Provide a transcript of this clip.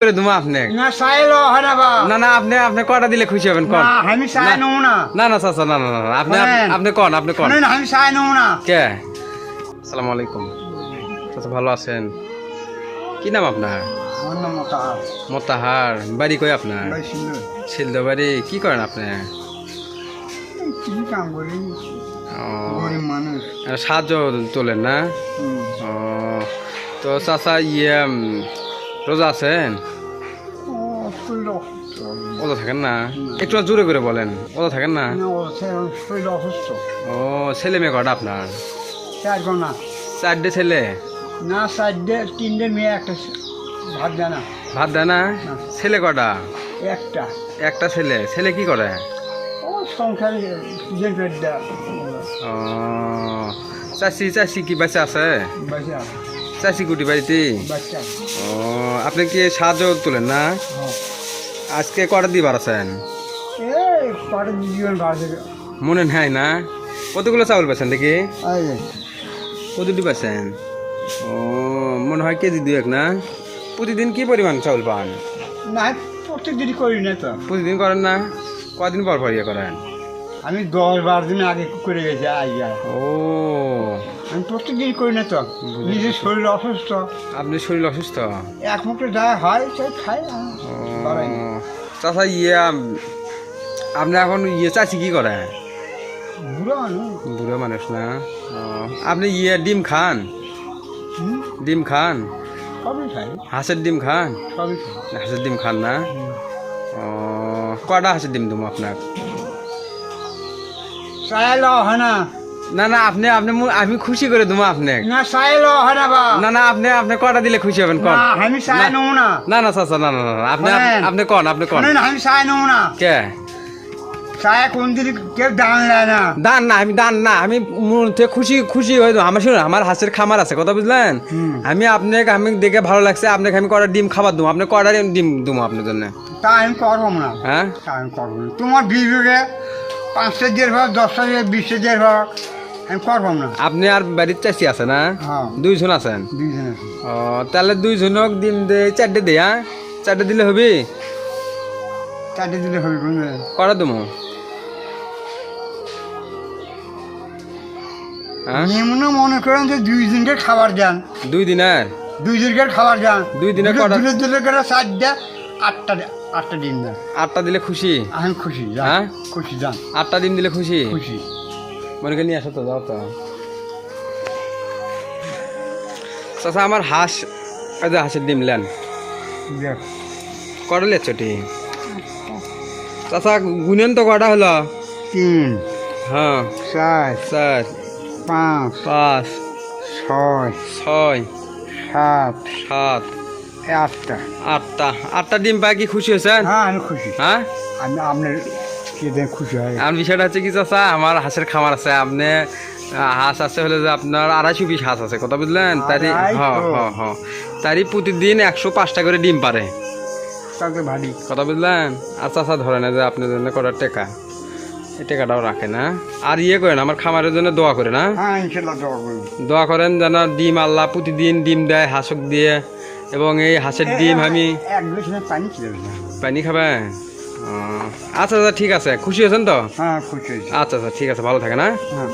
করে দুমা আপনি না চাইলো হয় না বা না না আপনি আপনি কটা দিলে খুশি হবেন কোন না আমি চাই নেব না না না চাচা না না না আপনি শোনেন। আপনি কোন আপনি কোন শোনেন, আমি চাই নেব না কে আসসালামু আলাইকুম চাচা ভালো আছেন কি নাম আপনার আমার নাম মোতাহার মোতাহার বাড়ি কই আপনার ভাই সুন্দর শিলদা বাড়ি কি করেন আপনি কি কাম করি ও, গরিব মানুষ সাহায্য তোলেন না ও তো চাচা রোজা আছেন ও শরীর ওদা থাকেন না একটু জোরে করে বলেন ওদা থাকেন না শরীর অসুস্থ ও ছেলে মেয়ে কটা আপনার চারজন না চারটে ছেলে না চারটে তিনটে মেয়ে একটা ভাত দেয় না ভাত দেয় না না। ছেলে কটা একটা একটা ছেলে ছেলে কি করে ও সংসারে যে পেট দেয় ও চাষি চাষি কি বাচ্চা আছে বাচ্চা চাষি কুটি বাড়িতে বাচ্চা ও আপনি কি সাহায্য তোলেন না আজকে কটা দিবার আছেন এই পাটে জীবন বাড়ছে মনে নাই না কতগুলো চাউল পাচ্ছেন দেখি এই কতটি পাচ্ছেন ও মনে হয় কেজি দুয়েক না প্রতিদিন কি পরিমাণ চাউল পান না প্রত্যেক দিনই করি না তো প্রতিদিন করেন না কদিন পর পর ইয়ে করেন আমি 10-12 দিন আগে করে গেছি আইয়া ও আমি প্রত্যেক দিন করি না তো নিজের শরীর অসুস্থ আপনি শরীর অসুস্থ এক মুখে যা হয় তাই খাই বাড়াই না। চাচা আপনি এখন চাষি কি করে বুড়ো মানুষ বুড়ো মানুষ না ও, আপনি ডিম খান হুম, ডিম খান সবই খাই হাঁসের ডিম খান সবই খাই হাঁসের ডিম খান না ও কটা হাঁসের ডিম দেবো আপনার চাইলো হয় না না না আপনি আপনি আমি খুশি করে দেবো আপনি না চাইলো হয় না বা না না আপনি আপনি কটা দিলে খুশি হবেন না কন আমি চাই নেব না না না চাচা না না না আপনি শোনেন। আপনি কন আপনি কন শোনেন, আমি চাই নেব না কে চায় কোন দিন কেউ দান নেয় না দান না আমি দান না আমি মূলত খুশি খুশি হয়ে যাবো। আমার শুনুন আমার হাঁসের খামার আছে কথা বুঝলেন হুম। আমি আপনাকে আমি দেখে ভালো লাগছে আপনাকে আমি কটা ডিম খাবার দেবো আপনি কটা ডিম দেবো আপনার জন্য তা আমি করবো না হ্যাঁ তা আমি করবো না তোমার বিবেকে 5টা দেড় ভাগ 10টা 20টা দেড় ভাগ আমি করবো না আপনি আর বাড়ির চাষি আছে না হ্যাঁ। দুইজন আছেন দুইজনে ও তাহলে দুইজনক ডিম দে চারটে দে হ্যাঁ চারটে দিলে হবে 4টে দিলে হবে বুঝলে কটা দেবো হ্যাঁ নিম্ন মনে করেন যে 2 দিনকে খাবার দেন 2 দিনের 2 দিনকে খাবার দেন 2 দিনে কটা? দিলে করে 4টা 8টা দিন দেন 8টা দিলে খুশি আমি খুশি হ্যাঁ? যান খুশি যান 8টা ডিম দিলে খুশি খুশি মনে করে নিয়ে আসো তো যাও তো চাচা আমার হাঁস এই যে হাঁসের ডিম লেন দেখ কটা লেচটি চাচা গুনেন তো কটা হলো 3 হ্যাঁ 4 4 5 5 6 6 7 7 8টা 8টা ডিম পাই কি খুশি হয়েছেন হ্যাঁ আমি খুশি হ্যাঁ আমি আপনার কি দেখ খুশি হয় আমার বিষয়টা হচ্ছে কি চাচা আমার হাঁসের খামার আছে আপনি হাঁস আছে হলে যে আপনার 250 পিস হাঁস আছে কথা বুঝলেন তারই হ্যাঁ 250? হ্যাঁ হ্যাঁ তারই প্রতিদিন 105টা করে ডিম পারে তাকে ভারী কথা বুঝলেন আর চাচা ধরে না যে আপনার জন্য করার টাকা এই টাকাটাও রাখে না আর করেন আমার খামারের জন্য দোয়া করে না হ্যাঁ ইনশাল্লাহ দোয়া করবো দোয়া করেন যেন ডিম আল্লাহ প্রতিদিন ডিম দেয় হাঁসক দিয়ে এবং এই হাঁসের ডিম আমি এক গ্লাস পানি ছিল না পানি খাবেন আচ্ছা আচ্ছা ঠিক আছে খুশি হয়েছেন তো হ্যাঁ খুশি হয়েছি আচ্ছা আচ্ছা ঠিক আছে ভালো থাকে না হ্যাঁ